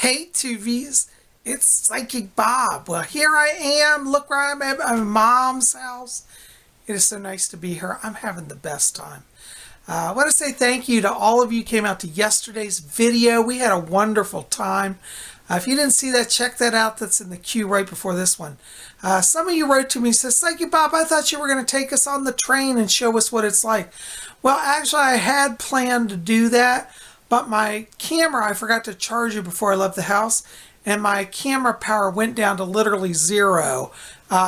Hey Tubies, it's Psychic Bob. Well, here I am. Look where I'm at my mom's house. It is so nice to be here. I'm having the best time. I want to say thank you to all of you who came out to yesterday's video. We had a wonderful time. If you didn't see that, check that out. That's in the queue right before this one. Some of you wrote to me and said, Psychic Bob, I thought you were going to take us on the train and show us what it's like. Well, actually, I had planned to do that. But my camera, I forgot to charge it before I left the house, and my camera power went down to literally zero.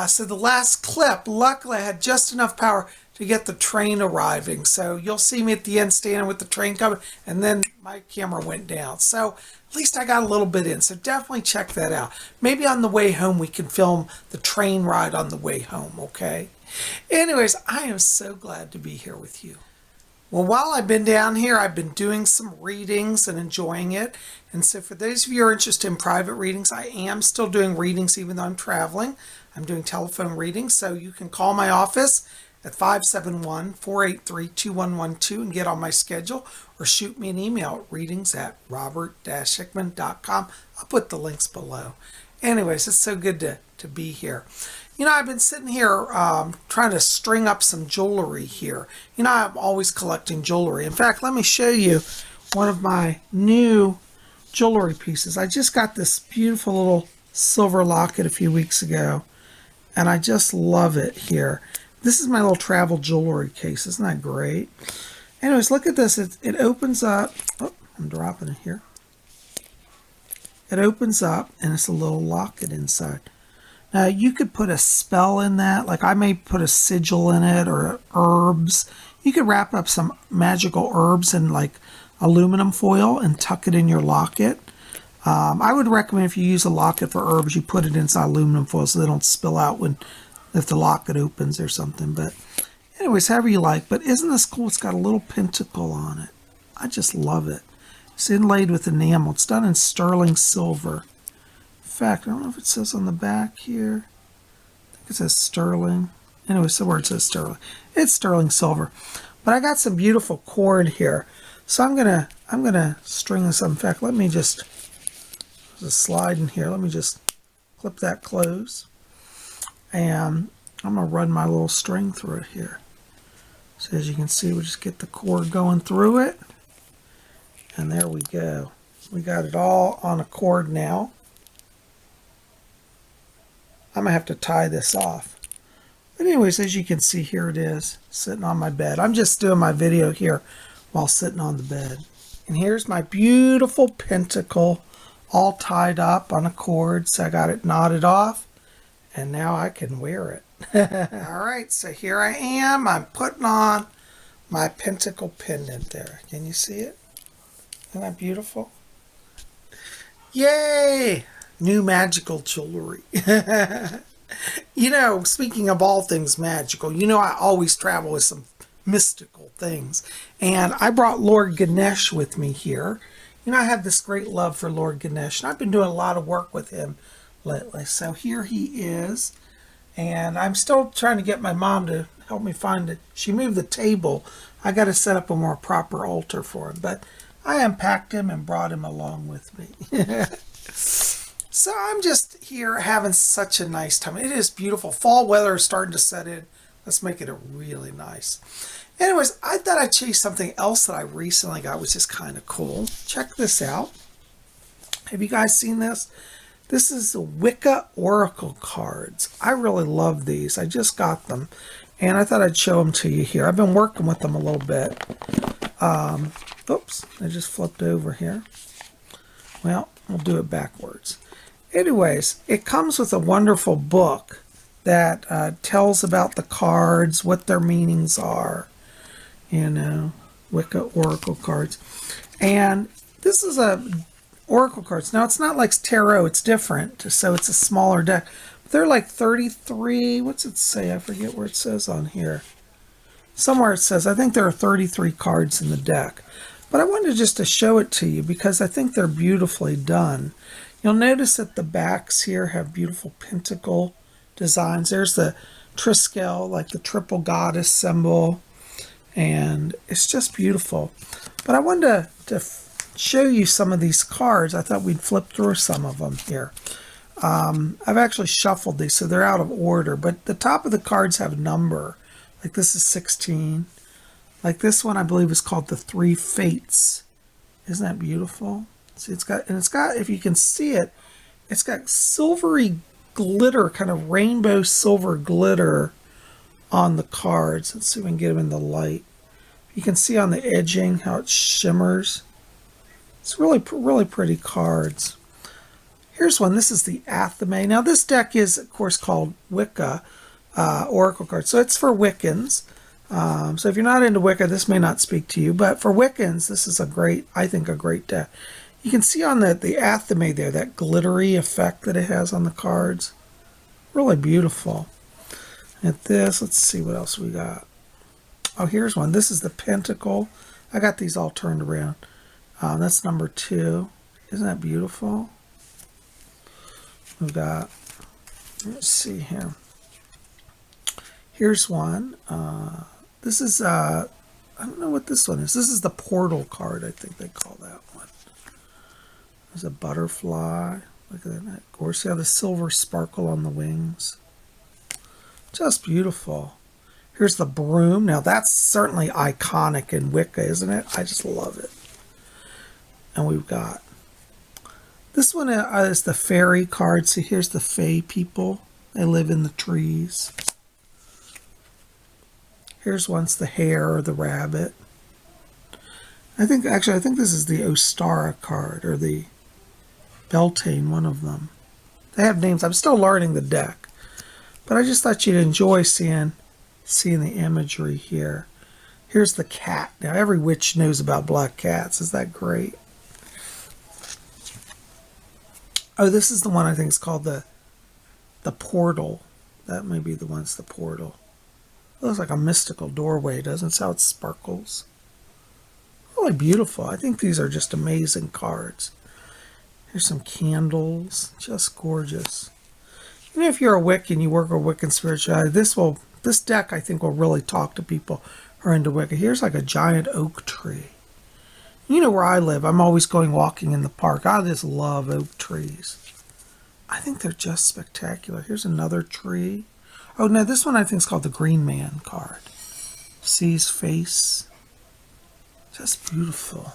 So the last clip, luckily I had just enough power to get the train arriving. So you'll see me at the end standing with the train coming, and then my camera went down. So at least I got a little bit in. So definitely check that out. Maybe on the way home we can film the train ride on the way home, okay? Anyways, I am so glad to be here with you. Well, while I've been down here, I've been doing some readings and enjoying it. And so for those of you who are interested in private readings, I am still doing readings even though I'm traveling. I'm doing telephone readings, so you can call my office at 571-483-2112 and get on my schedule, or shoot me an email at readings@robert-hickman.com. I'll put the links below. Anyways, it's so good to be here. You know, I've been sitting here trying to string up some jewelry here. You know, I'm always collecting jewelry. In fact, let me show you one of my new jewelry pieces. I just got this beautiful little silver locket a few weeks ago, and I just love it here. This is my little travel jewelry case. Isn't that great? Anyways, look at this. It opens up. Oh, I'm dropping it here. It opens up, and it's a little locket inside. Now, you could put a spell in that, like I may put a sigil in it, or herbs. You could wrap up some magical herbs in like aluminum foil and tuck it in your locket. I would recommend if you use a locket for herbs, you put it inside aluminum foil so they don't spill out if the locket opens or something. But anyways, however you like. But isn't this cool? It's got a little pentacle on it. I just love it. It's inlaid with enamel. It's done in sterling silver. In fact, I don't know if it says on the back here. I think it says sterling. Anyway, somewhere it says sterling. It's sterling silver. But I got some beautiful cord here. So I'm gonna string this up. In fact, let me just, there's a slide in here. Let me just clip that close. And I'm gonna run my little string through it here. So as you can see, we just get the cord going through it. And there we go. We got it all on a cord now. I'm going to have to tie this off. But anyways, as you can see, here it is, sitting on my bed. I'm just doing my video here while sitting on the bed. And here's my beautiful pentacle, all tied up on a cord. So I got it knotted off, and now I can wear it. All right, so here I am. I'm putting on my pentacle pendant there. Can you see it? Isn't that beautiful? Yay! New magical jewelry. You know, speaking of all things magical, you know I always travel with some mystical things. And I brought Lord Ganesh with me here. You know, I have this great love for Lord Ganesh, and I've been doing a lot of work with him lately. So here he is. And I'm still trying to get my mom to help me find it. She moved the table. I got to set up a more proper altar for him. But I unpacked him and brought him along with me. So I'm just here having such a nice time. It is beautiful. Fall weather is starting to set in. Let's make it a really nice. Anyways, I thought I'd show you something else that I recently got, which is kind of cool. Check this out. Have you guys seen this? This is the Wicca Oracle Cards. I really love these. I just got them, and I thought I'd show them to you here. I've been working with them a little bit. Oops, I just flipped over here. Well, we'll do it backwards. Anyways, it comes with a wonderful book that tells about the cards, what their meanings are, you know, Wicca Oracle Cards. And this is a Oracle Cards. Now, it's not like tarot, it's different, so it's a smaller deck. But they're like 33, what's it say? I forget where it says on here. Somewhere it says, I think there are 33 cards in the deck. But I wanted just to show it to you because I think they're beautifully done. You'll notice that the backs here have beautiful pentacle designs. There's the Triskel, like the triple goddess symbol. And it's just beautiful. But I wanted to show you some of these cards, I thought we'd flip through some of them here. I've actually shuffled these, so they're out of order, but the top of the cards have a number. Like this is 16. Like this one, I believe, is called the Three Fates. Isn't that beautiful? See, it's got, if you can see it, it's got silvery glitter, kind of rainbow silver glitter on the cards. Let's see if we can get them in the light. You can see on the edging how it shimmers. It's really pretty cards. Here's one. This is the Athame. Now this deck is, of course, called Wicca Oracle Cards. So it's for Wiccans. So if you're not into Wicca, this may not speak to you. But for Wiccans, this is I think a great deck. You can see on the Athame there, that glittery effect that it has on the cards. Really beautiful. At this, let's see what else we got. Oh, here's one. This is the Pentacle. I got these all turned around. That's number 2. Isn't that beautiful? We've got, let's see here. Here's one. This is, I don't know what this one is. This is the Portal card, I think they call that one. There's a butterfly. Look at that. Of course, you have the silver sparkle on the wings. Just beautiful. Here's the broom. Now, that's certainly iconic in Wicca, isn't it? I just love it. And we've got this one is the fairy card. See, here's the fae people. They live in the trees. Here's once the hare or the rabbit. I think this is the Ostara card or the Beltane, one of them. They have names. I'm still learning the deck. But I just thought you'd enjoy seeing the imagery here. Here's the cat. Now, every witch knows about black cats. Is that great? Oh, this is the one I think is called the Portal. That may be the one that's the Portal. It looks like a mystical doorway, doesn't it? That's how it sparkles. Really beautiful. I think these are just amazing cards. Here's some candles. Just gorgeous. Even if you're a Wiccan, you work with Wiccan spirituality, this deck, I think, will really talk to people who are into Wicca. Here's like a giant oak tree. You know where I live. I'm always going walking in the park. I just love oak trees. I think they're just spectacular. Here's another tree. Oh, no, this one I think is called the Green Man card. See's face. Just beautiful.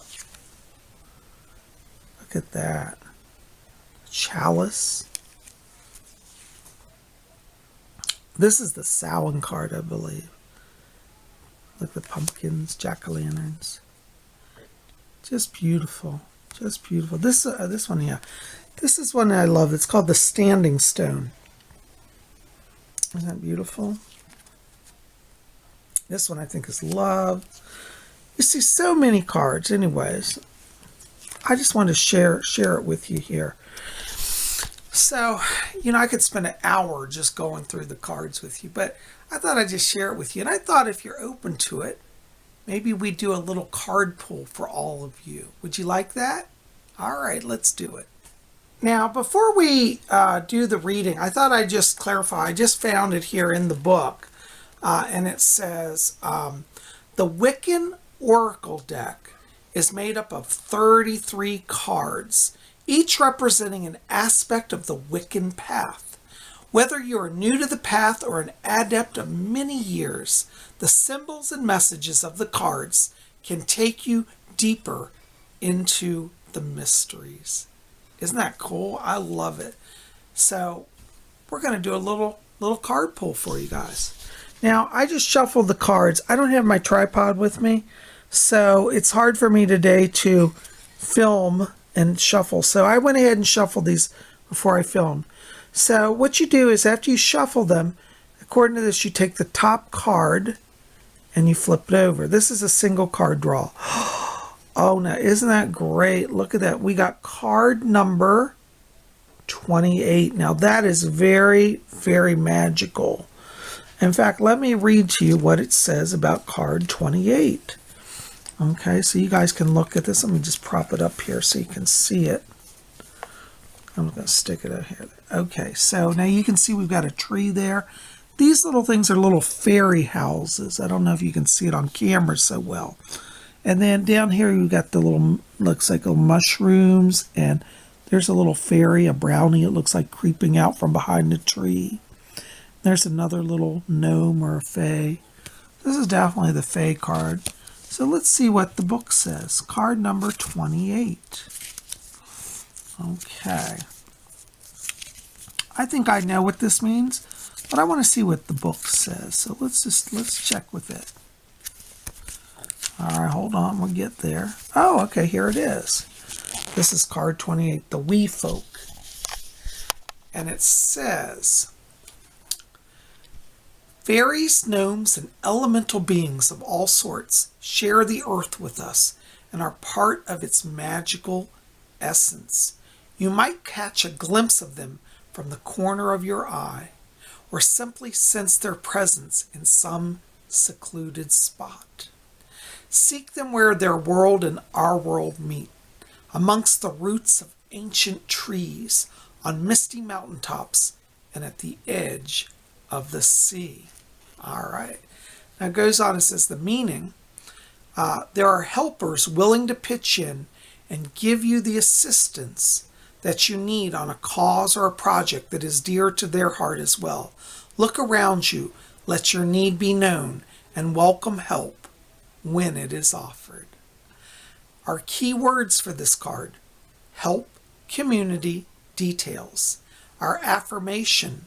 Look at that. Chalice. This is the Samhain card, I believe. Look at the pumpkins, jack-o'-lanterns. Just beautiful. Just beautiful. This one, yeah. This is one I love. It's called the Standing Stone. Isn't that beautiful? This one I think is love. You see so many cards. Anyways, I just wanted to share it with you here. So, I could spend an hour just going through the cards with you, but I thought I'd just share it with you. And I thought if you're open to it, maybe we do a little card pull for all of you. Would you like that? All right, let's do it. Now, before we do the reading, I thought I'd just clarify. I just found it here in the book, and it says, the Wiccan Oracle deck is made up of 33 cards, each representing an aspect of the Wiccan path. Whether you are new to the path or an adept of many years, the symbols and messages of the cards can take you deeper into the mysteries. Isn't that cool? I love it. So we're going to do a little card pull for you guys. Now, I just shuffled the cards. I don't have my tripod with me, so it's hard for me today to film and shuffle. So I went ahead and shuffled these before I filmed. So what you do is after you shuffle them, according to this, you take the top card and you flip it over. This is a single card draw. Oh, now isn't that great? Look at that. We got card number 28. Now that is very, very magical. In fact, let me read to you what it says about card 28. Okay, so you guys can look at this. Let me just prop it up here so you can see it. I'm going to stick it out here. Okay, so now you can see we've got a tree there. These little things are little fairy houses. I don't know if you can see it on camera so well. And then down here you got the little, looks like little mushrooms, and there's a little fairy, a brownie, it looks like creeping out from behind a tree. There's another little gnome or a fae. This is definitely the fae card. So let's see what the book says. Card number 28. Okay. I think I know what this means, but I want to see what the book says. So let's check with it. All right, hold on, we'll get there. Oh, okay, here it is. This is card 28, the Wee Folk. And it says, fairies, gnomes, and elemental beings of all sorts share the earth with us and are part of its magical essence. You might catch a glimpse of them from the corner of your eye, or simply sense their presence in some secluded spot. Seek them where their world and our world meet, amongst the roots of ancient trees, on misty mountaintops, and at the edge of the sea. All right. Now it goes on and says the meaning. There are helpers willing to pitch in and give you the assistance that you need on a cause or a project that is dear to their heart as well. Look around you, let your need be known, and welcome help when it is offered. Our key words for this card: help, community, details. Our affirmation: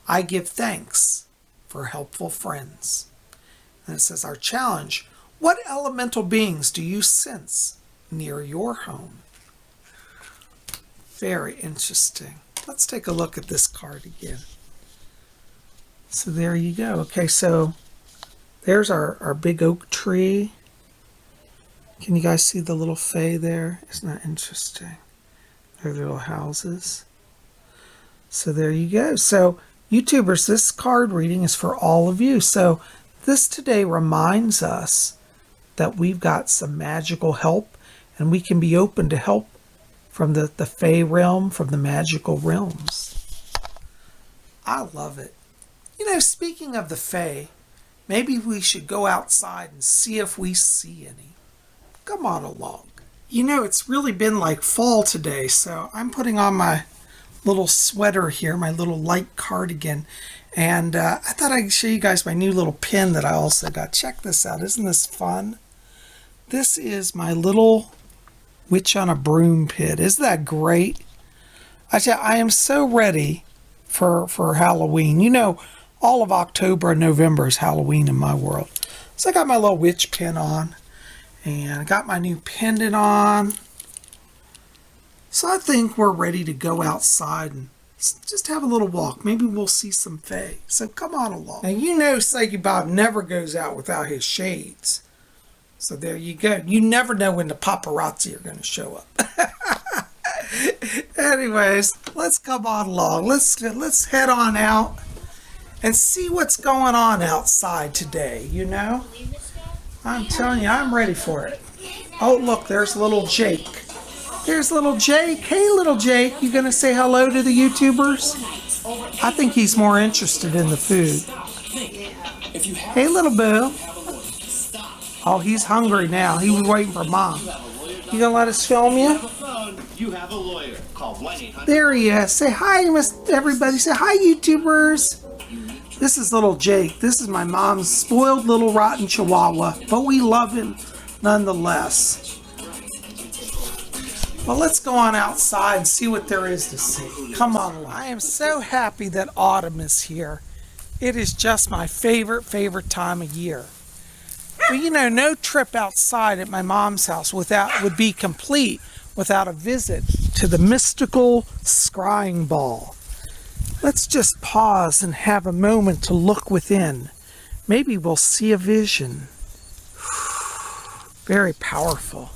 I give thanks for helpful friends. And it says our challenge: what elemental beings do you sense near your home? Very interesting. Let's take a look at this card again. So there you go. Okay, so there's our big oak tree. Can you guys see the little fae there? Isn't that interesting? Their little houses. So there you go. So YouTubers, this card reading is for all of you. So this today reminds us that we've got some magical help, and we can be open to help from the fae realm, from the magical realms. I love it. You know, speaking of the fae, maybe we should go outside and see if we see any. Come on along. You know, it's really been like fall today, so I'm putting on my little sweater here, my little light cardigan, and I thought I'd show you guys my new little pin that I also got. Check this out. Isn't this fun? This is my little witch on a broom pin. Isn't that great? I tell you, I am so ready for Halloween. You know, all of October and November is Halloween in my world. So I got my little witch pin on, and I got my new pendant on. So I think we're ready to go outside and just have a little walk. Maybe we'll see some fae. So come on along. Now, you know Psyche Bob never goes out without his shades. So there you go. You never know when the paparazzi are going to show up. Anyways, let's come on along. Let's head on out and see what's going on outside today, you know? I'm telling you, I'm ready for it. Oh, look, there's little Jake. There's little Jake. Hey, little Jake, you going to say hello to the YouTubers? I think he's more interested in the food. Hey, little boo. Oh, he's hungry now. He was waiting for Mom. You gonna let us film you? You have a lawyer. Call 1-800. There he is. Say hi, everybody. Say hi, YouTubers. This is little Jake. This is my mom's spoiled little rotten chihuahua, but we love him nonetheless. Well, let's go on outside and see what there is to see. Come on along. I am so happy that autumn is here. It is just my favorite time of year. Well, you know, no trip outside at my mom's house would be complete without a visit to the mystical scrying ball. Let's just pause and have a moment to look within. Maybe we'll see a vision. Very powerful.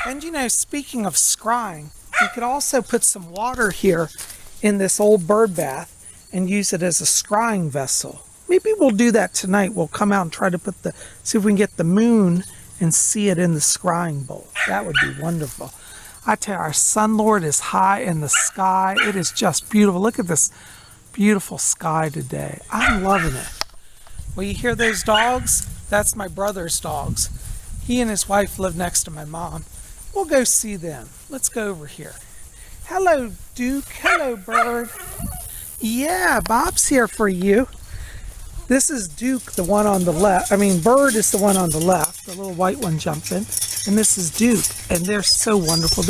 And you know, speaking of scrying, you could also put some water here in this old bird bath and use it as a scrying vessel. Maybe we'll do that tonight. We'll come out and try to see if we can get the moon and see it in the scrying bowl. That would be wonderful. I tell you, our Sun Lord is high in the sky. It is just beautiful. Look at this beautiful sky today. I'm loving it. Well, you hear those dogs? That's my brother's dogs. He and his wife live next to my mom. We'll go see them. Let's go over here. Hello, Duke. Hello, Bird. Yeah, Bob's here for you. This is Duke, the one on the left. I mean, Bird is the one on the left. The little white one jumped in. And this is Duke. And they're so wonderful.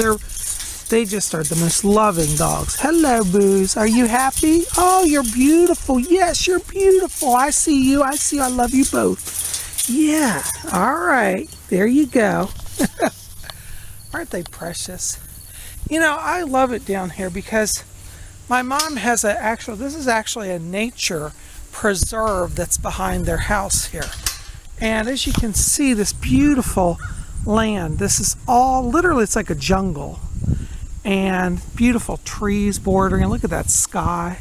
They just are the most loving dogs. Hello, Booze. Are you happy? Oh, you're beautiful. Yes, you're beautiful. I see you. I see you. I love you both. Yeah. All right. There you go. Aren't they precious? You know, I love it down here because my mom has this is actually a nature preserve that's behind their house here. And as you can see, this beautiful land, this is all, literally it's like a jungle. And beautiful trees bordering, and look at that sky.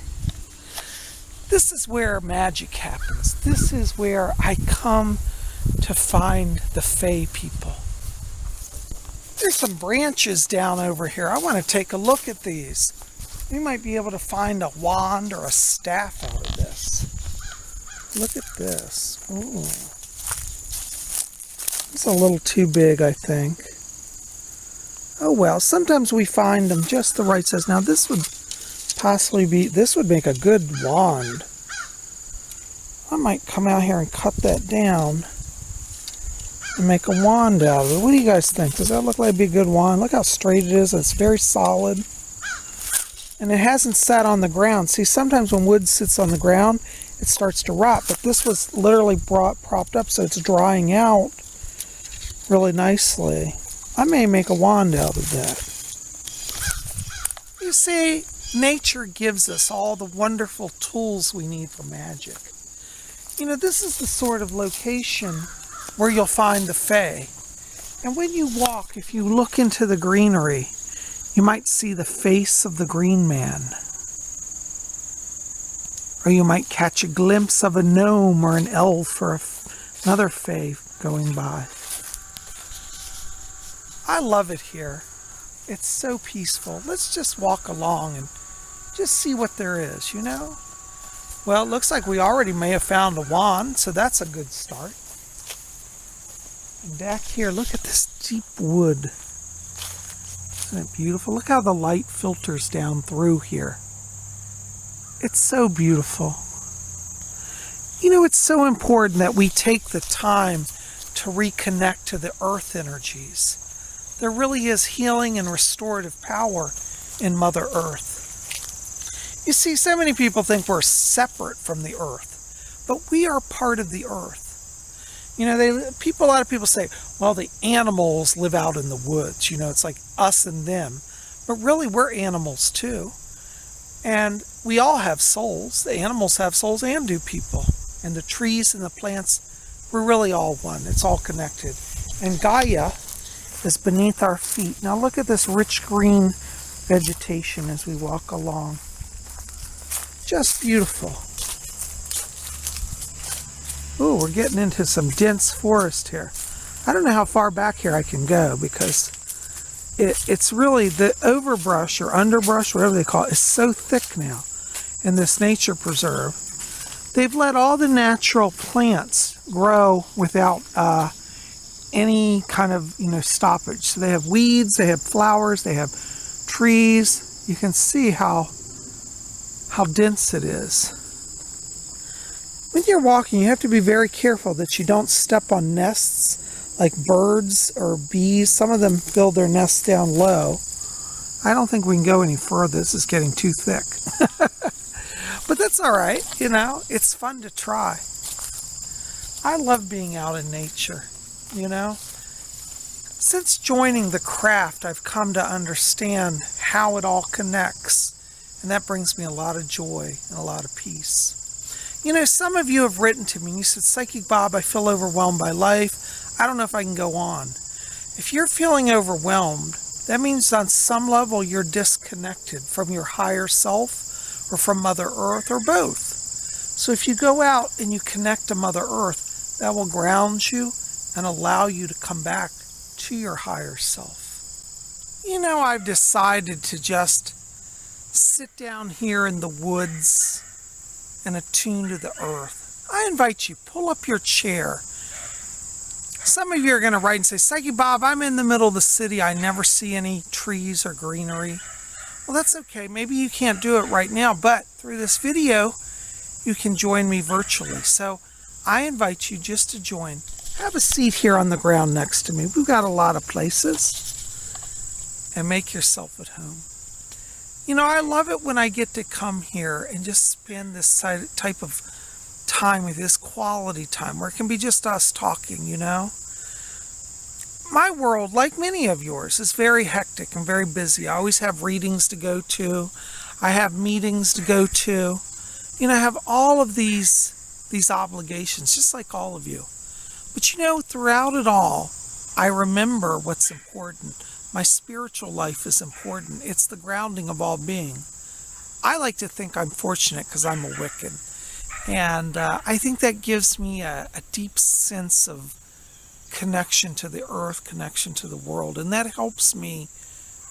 This is where magic happens. This is where I come to find the Fae people. There's some branches down over here. I want to take a look at these. We might be able to find a wand or a staff out of this. Look at this. Ooh. It's a little too big, I think. Oh well, sometimes we find them just the right size. Now this would possibly be, this would make a good wand. I might come out here and cut that down and make a wand out of it. What do you guys think? Does that look like it'd be a good wand? Look how straight it is. It's very solid. And it hasn't sat on the ground. See, sometimes when wood sits on the ground, it starts to rot. But this was literally propped up, so it's drying out really nicely. I may make a wand out of that. You see, nature gives us all the wonderful tools we need for magic. You know, this is the sort of location where you'll find the Fae. And when you walk, if you look into the greenery, you might see the face of the Green Man. Or you might catch a glimpse of a gnome or an elf or another Fae going by. I love it here. It's so peaceful. Let's just walk along and just see what there is, you know? Well, it looks like we already may have found a wand, so that's a good start. And back here, look at this deep wood. Isn't it beautiful? Look how the light filters down through here. It's so beautiful. You know, it's so important that we take the time to reconnect to the earth energies. There really is healing and restorative power in Mother Earth. You see, so many people think we're separate from the earth, but we are part of the earth. You know, a lot of people say, well, the animals live out in the woods. You know, it's like us and them. But really, we're animals too. And we all have souls. The animals have souls, and do people. And the trees and the plants, we're really all one. It's all connected. And Gaia is beneath our feet. Now look at this rich green vegetation as we walk along. Just beautiful. Ooh, we're getting into some dense forest here. I don't know how far back here I can go because it's really the overbrush or underbrush, whatever they call it, is so thick now in this nature preserve. They've let all the natural plants grow without any kind of, stoppage. So they have weeds, they have flowers, they have trees. You can see how dense it is. When you're walking, you have to be very careful that you don't step on nests like birds or bees. Some of them build their nests down low. I don't think we can go any further. This is getting too thick. But that's all right, it's fun to try. I love being out in nature. Since joining the craft, I've come to understand how it all connects, and that brings me a lot of joy and a lot of peace. Some of you have written to me and you said, Psychic Bob, I feel overwhelmed by life. I don't know if I can go on. If you're feeling overwhelmed, that means on some level you're disconnected from your higher self or from Mother Earth or both. So if you go out and you connect to Mother Earth, that will ground you and allow you to come back to your higher self. I've decided to just sit down here in the woods and attune to the earth. I invite you, pull up your chair. Some of you are going to write and say, Psyche Bob, I'm in the middle of the city. I never see any trees or greenery. Well, that's okay. Maybe you can't do it right now, but through this video, you can join me virtually. So I invite you just to join. Have a seat here on the ground next to me. We've got a lot of places. And make yourself at home. You know, I love it when I get to come here and just spend this type of time with this quality time where it can be just us talking, you know. My world, like many of yours, is very hectic and very busy. I always have readings to go to. I have meetings to go to. You know, I have all of these obligations, just like all of you. But you know, throughout it all, I remember what's important. My spiritual life is important. It's the grounding of all being. I like to think I'm fortunate because I'm a Wiccan. And I think that gives me a deep sense of connection to the earth, connection to the world. And that helps me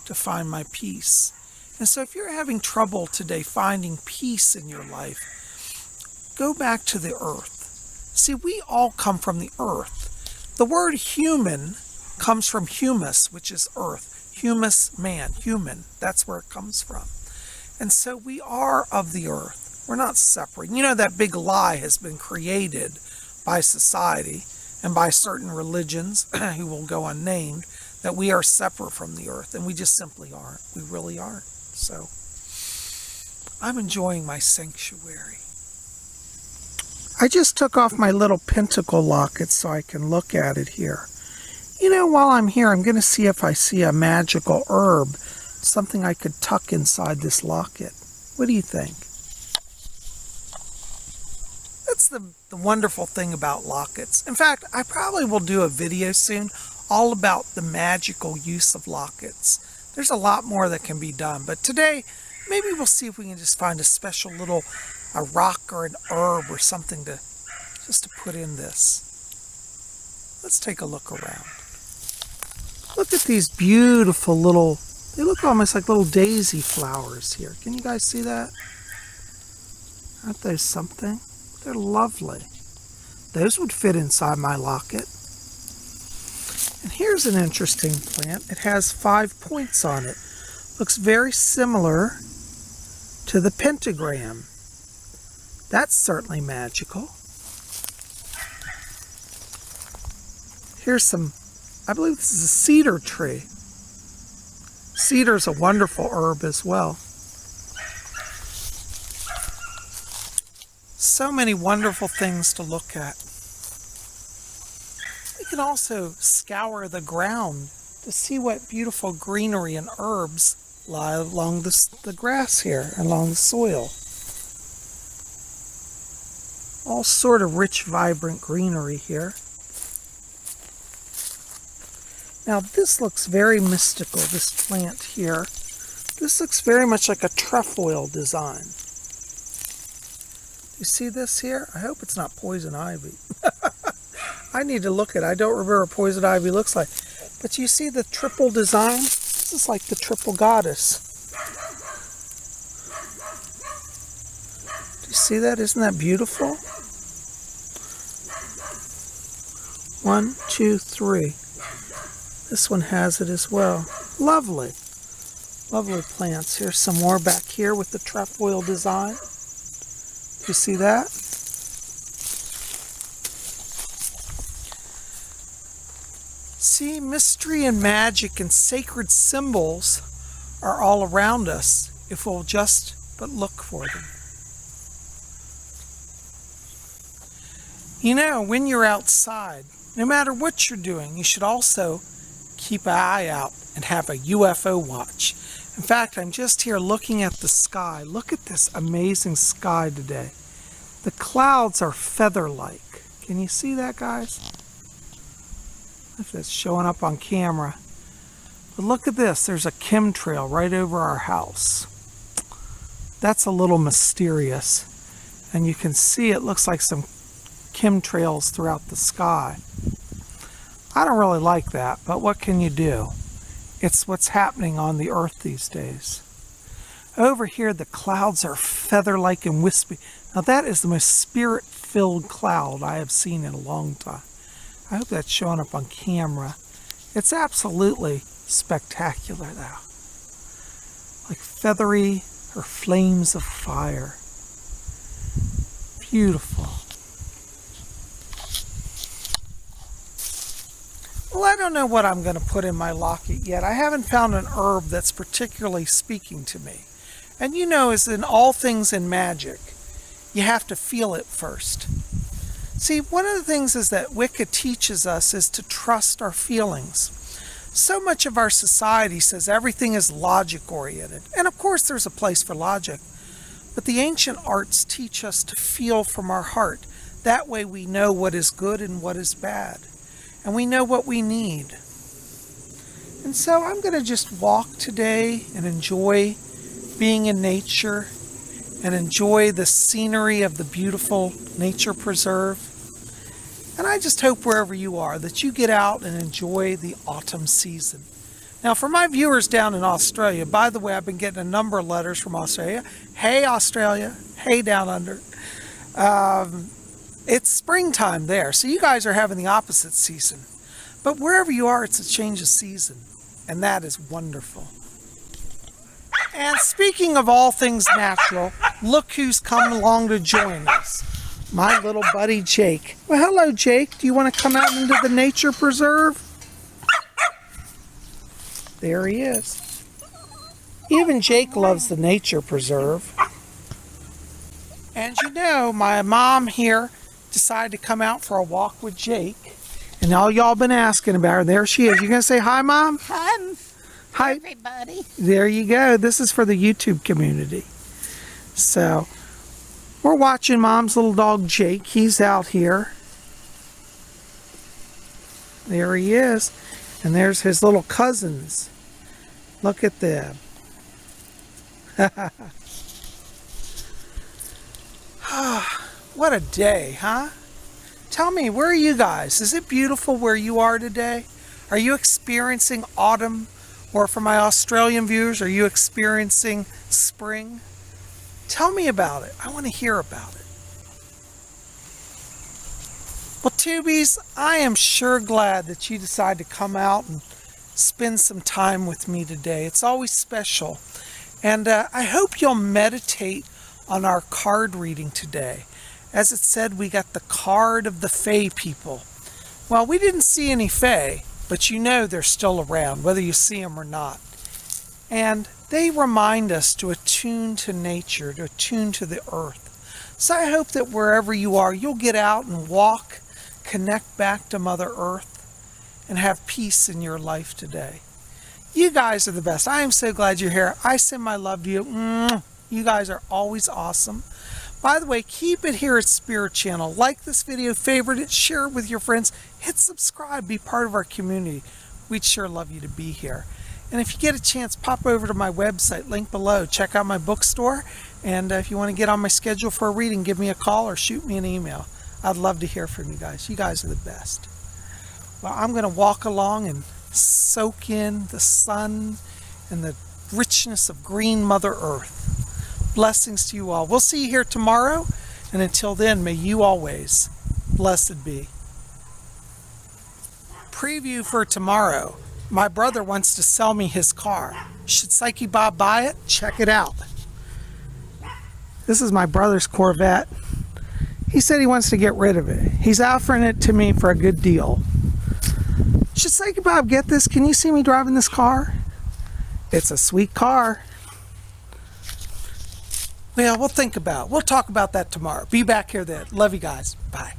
to find my peace. And so if you're having trouble today finding peace in your life, go back to the earth. See, we all come from the earth. The word human comes from humus, which is earth. Humus, man, human. That's where it comes from. And so we are of the earth. We're not separate. You know, that big lie has been created by society and by certain religions who will go unnamed, that we are separate from the earth, and we just simply aren't. We really aren't. So I'm enjoying my sanctuary. I just took off my little pentacle locket so I can look at it here. You know, while I'm here, I'm going to see if I see a magical herb, something I could tuck inside this locket. What do you think? That's the wonderful thing about lockets. In fact, I probably will do a video soon all about the magical use of lockets. There's a lot more that can be done, but today, maybe we'll see if we can just find a special little a rock or an herb or something to just to put in this. Let's take a look around. Look at these beautiful little, they look almost like little daisy flowers here. Can you guys see that? Aren't they something? They're lovely. Those would fit inside my locket. And here's an interesting plant. It has 5 points on it. Looks very similar to the pentagram. That's certainly magical. Here's some, I believe this is a cedar tree. Cedar's a wonderful herb as well. So many wonderful things to look at. We can also scour the ground to see what beautiful greenery and herbs lie along the grass here, along the soil. All sort of rich, vibrant greenery here. Now this looks very mystical, this plant here. This looks very much like a trefoil design. You see this here? I hope it's not poison ivy. I need to look at it. I don't remember what poison ivy looks like. But you see the triple design? This is like the triple goddess. Do you see that? Isn't that beautiful? 1, 2, 3. This one has it as well. Lovely. Lovely plants. Here's some more back here with the trefoil design. You see that? See, mystery and magic and sacred symbols are all around us if we'll just but look for them. You know, when you're outside, no matter what you're doing, you should also keep an eye out and have a UFO watch. In fact, I'm just here looking at the sky. Look at this amazing sky today. The clouds are feather-like. Can you see that, guys? If that's showing up on camera. But look at this. There's a chemtrail right over our house. That's a little mysterious. And you can see it looks like some chemtrails throughout the sky. I don't really like that, but what can you do? It's what's happening on the earth these days. Over here, the clouds are feather-like and wispy. Now that is the most spirit filled cloud I have seen in a long time. I hope that's showing up on camera. It's absolutely spectacular though. Like feathery or flames of fire. Beautiful. Well, I don't know what I'm going to put in my locket yet. I haven't found an herb that's particularly speaking to me. And you know, as in all things in magic, you have to feel it first. See, one of the things is that Wicca teaches us is to trust our feelings. So much of our society says everything is logic-oriented. And of course there's a place for logic. But the ancient arts teach us to feel from our heart. That way we know what is good and what is bad. And we know what we need. And so I'm going to just walk today and enjoy being in nature and enjoy the scenery of the beautiful nature preserve. And I just hope wherever you are that you get out and enjoy the autumn season. Now for my viewers down in Australia, by the way, I've been getting a number of letters from Australia. Hey Australia, hey down under. It's springtime there, so you guys are having the opposite season. But wherever you are, it's a change of season, and that is wonderful. And speaking of all things natural, look who's come along to join us. My little buddy Jake. Well, hello Jake. Do you want to come out into the nature preserve? There he is. Even Jake loves the nature preserve. And you know, my mom here decided to come out for a walk with Jake. And all y'all been asking about her. There she is. You gonna say hi, Mom? Hi, everybody. There you go. This is for the YouTube community. So, we're watching Mom's little dog Jake. He's out here. There he is. And there's his little cousins. Look at them. What a day, huh? Tell me, where are you guys? Is it beautiful where you are today? Are you experiencing autumn? Or for my Australian viewers, are you experiencing spring? Tell me about it. I want to hear about it. Well, Tubies, I am sure glad that you decided to come out and spend some time with me today. It's always special. And I hope you'll meditate on our card reading today. As it said, we got the card of the Fae people. Well, we didn't see any Fae, but you know they're still around, whether you see them or not. And they remind us to attune to nature, to attune to the earth. So I hope that wherever you are, you'll get out and walk, connect back to Mother Earth, and have peace in your life today. You guys are the best. I am so glad you're here. I send my love to you. You guys are always awesome. By the way, keep it here at Spirit Channel. Like this video, favorite it, share it with your friends, hit subscribe, be part of our community. We'd sure love you to be here. And if you get a chance, pop over to my website, link below. Check out my bookstore. And if you want to get on my schedule for a reading, give me a call or shoot me an email. I'd love to hear from you guys. You guys are the best. Well, I'm going to walk along and soak in the sun and the richness of green Mother Earth. Blessings to you all. We'll see you here tomorrow. And until then, may you always blessed be. Preview for tomorrow. My brother wants to sell me his car. Should Psyche Bob buy it? Check it out. This is my brother's Corvette. He said he wants to get rid of it. He's offering it to me for a good deal. Should Psyche Bob get this? Can you see me driving this car? It's a sweet car. Well, we'll think about it. We'll talk about that tomorrow. Be back here then. Love you guys. Bye.